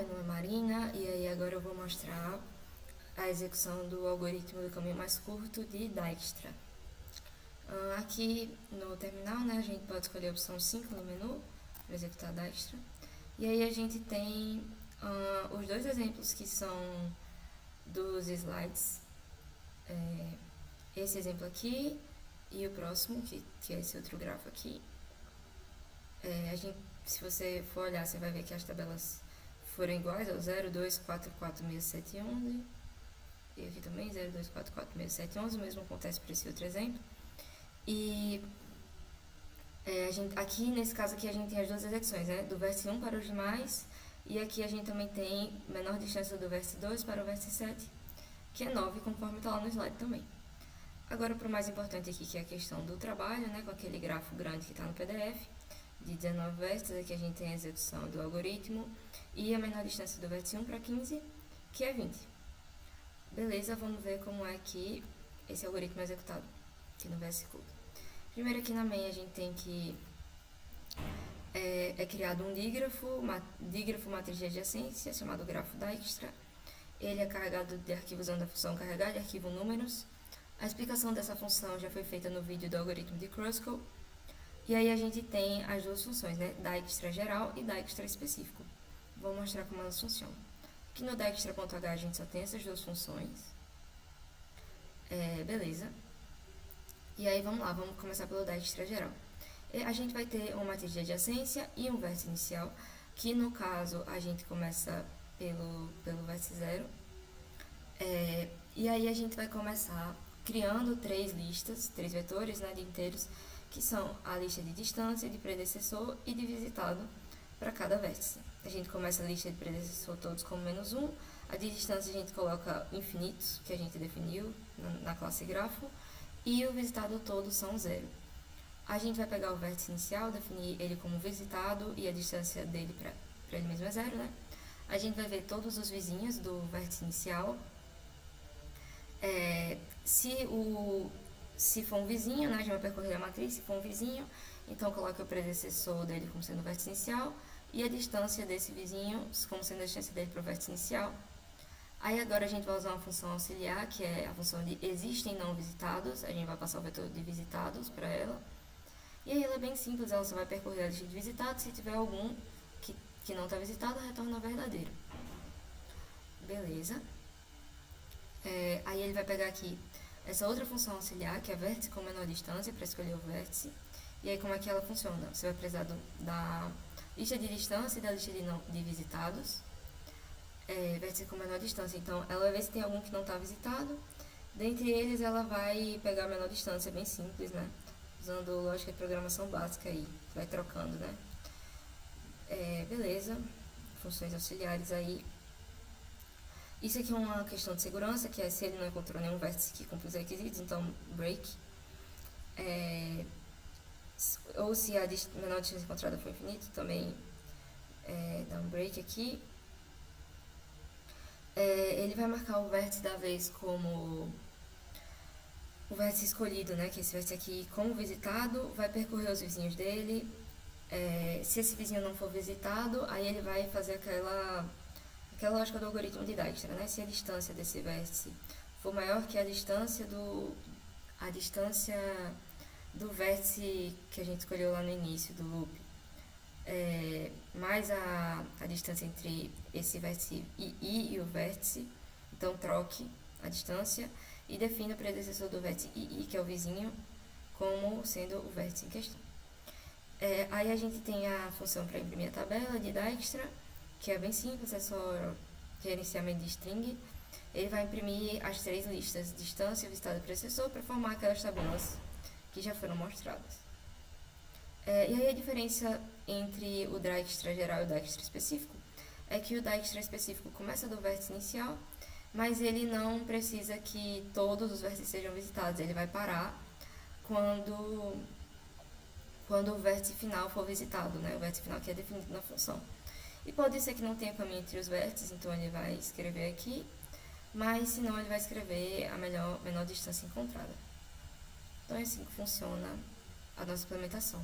meu nome é Marina e aí agora eu vou mostrar a execução do algoritmo do caminho mais curto de Dijkstra. Aqui no terminal, né, a gente pode escolher a opção 5 no menu para executar Dijkstra. E aí a gente tem os dois exemplos que são dos slides. Esse exemplo aqui e o próximo, que é esse outro grafo aqui. Se você for olhar, você vai ver que as tabelas foram iguais ao 0, 2, 4, 4, 6, 7 e 11. E aqui também 0, 2, 4, 4, 6, 7 e 11. O mesmo acontece para esse outro exemplo. E aqui, nesse caso aqui, a gente tem as duas execuções, né? Do vértice 1 para os demais. E aqui a gente também tem menor distância do vértice 2 para o vértice 7, que é 9, conforme está lá no slide também. Agora, para o mais importante aqui, que é a questão do trabalho, né? Com aquele grafo grande que está no PDF, de 19 vértices, aqui a gente tem a execução do algoritmo e a menor distância do vértice 1 para 15, que é 20. Beleza, vamos ver como é que esse algoritmo é executado aqui no VS Code. Primeiro aqui na main a gente tem que é criado um dígrafo matriz de adjacência, chamado grafo Dijkstra. Ele é carregado de arquivo usando a função carregar de arquivo números. A explicação dessa função já foi feita no vídeo do algoritmo de Kruskal. E aí a gente tem as duas funções, né? Dijkstra geral e Dijkstra específico. Vou mostrar como elas funcionam. Aqui no Dijkstra.h a gente só tem essas duas funções. Beleza. E aí vamos lá, vamos começar pelo Dijkstra geral. A gente vai ter uma matriz de adjacência e um vértice inicial, que no caso a gente começa pelo vértice 0. E aí a gente vai começar criando três listas, três vetores, né, de inteiros, que são a lista de distância, de predecessor e de visitado para cada vértice. A gente começa a lista de predecessor todos como -1, a de distância a gente coloca infinitos, que a gente definiu na classe grafo, e o visitado todo são 0. A gente vai pegar o vértice inicial, definir ele como visitado e a distância dele para ele mesmo é 0, né? A gente vai ver todos os vizinhos do vértice inicial. Se for um vizinho, né, a gente vai percorrer a matriz. Se for um vizinho, então coloca o predecessor dele como sendo o vértice inicial e a distância desse vizinho como sendo a distância dele para o vértice inicial. Aí agora a gente vai usar uma função auxiliar, que é a função de existem não visitados. A gente vai passar o vetor de visitados para ela. E aí ela é bem simples, ela só vai percorrer a lista de visitados. Se tiver algum que não está visitado, retorna verdadeiro. Beleza. Aí ele vai pegar aqui essa outra função auxiliar, que é vértice com menor distância, para escolher o vértice. E aí como é que ela funciona? Você vai precisar da lista de distância e da lista de visitados. Vértice com menor distância, então ela vai ver se tem algum que não está visitado. Dentre eles ela vai pegar a menor distância, bem simples, né? Usando lógica de programação básica aí, vai trocando, né? Beleza, funções auxiliares aí. Isso aqui é uma questão de segurança, que é se ele não encontrou nenhum vértice que cumpre os requisitos, então break. Ou se a menor distância encontrada for infinita, também dá um break aqui. Ele vai marcar o vértice da vez como o vértice escolhido, né, que é esse vértice aqui, como visitado, vai percorrer os vizinhos dele. Se esse vizinho não for visitado, aí ele vai fazer aquela lógica do algoritmo de Dijkstra, né? Se a distância desse vértice for maior que a distância do vértice que a gente escolheu lá no início do loop, mais a distância entre esse vértice I e o vértice, então troque a distância e defina o predecessor do vértice I, que é o vizinho, como sendo o vértice em questão. Aí a gente tem a função para imprimir a tabela de Dijkstra, que é bem simples, é só gerenciamento de string. Ele vai imprimir as três listas, distância, visitado e predecessor, para formar aquelas tabelas que já foram mostradas. E aí a diferença entre o Dijkstra geral e o Dijkstra específico é que o Dijkstra específico começa do vértice inicial, mas ele não precisa que todos os vértices sejam visitados. Ele vai parar quando o vértice final for visitado, né? O vértice final que é definido na função. E pode ser que não tenha caminho entre os vértices, então ele vai escrever aqui, mas se não ele vai escrever a menor distância encontrada. Então é assim que funciona a nossa implementação.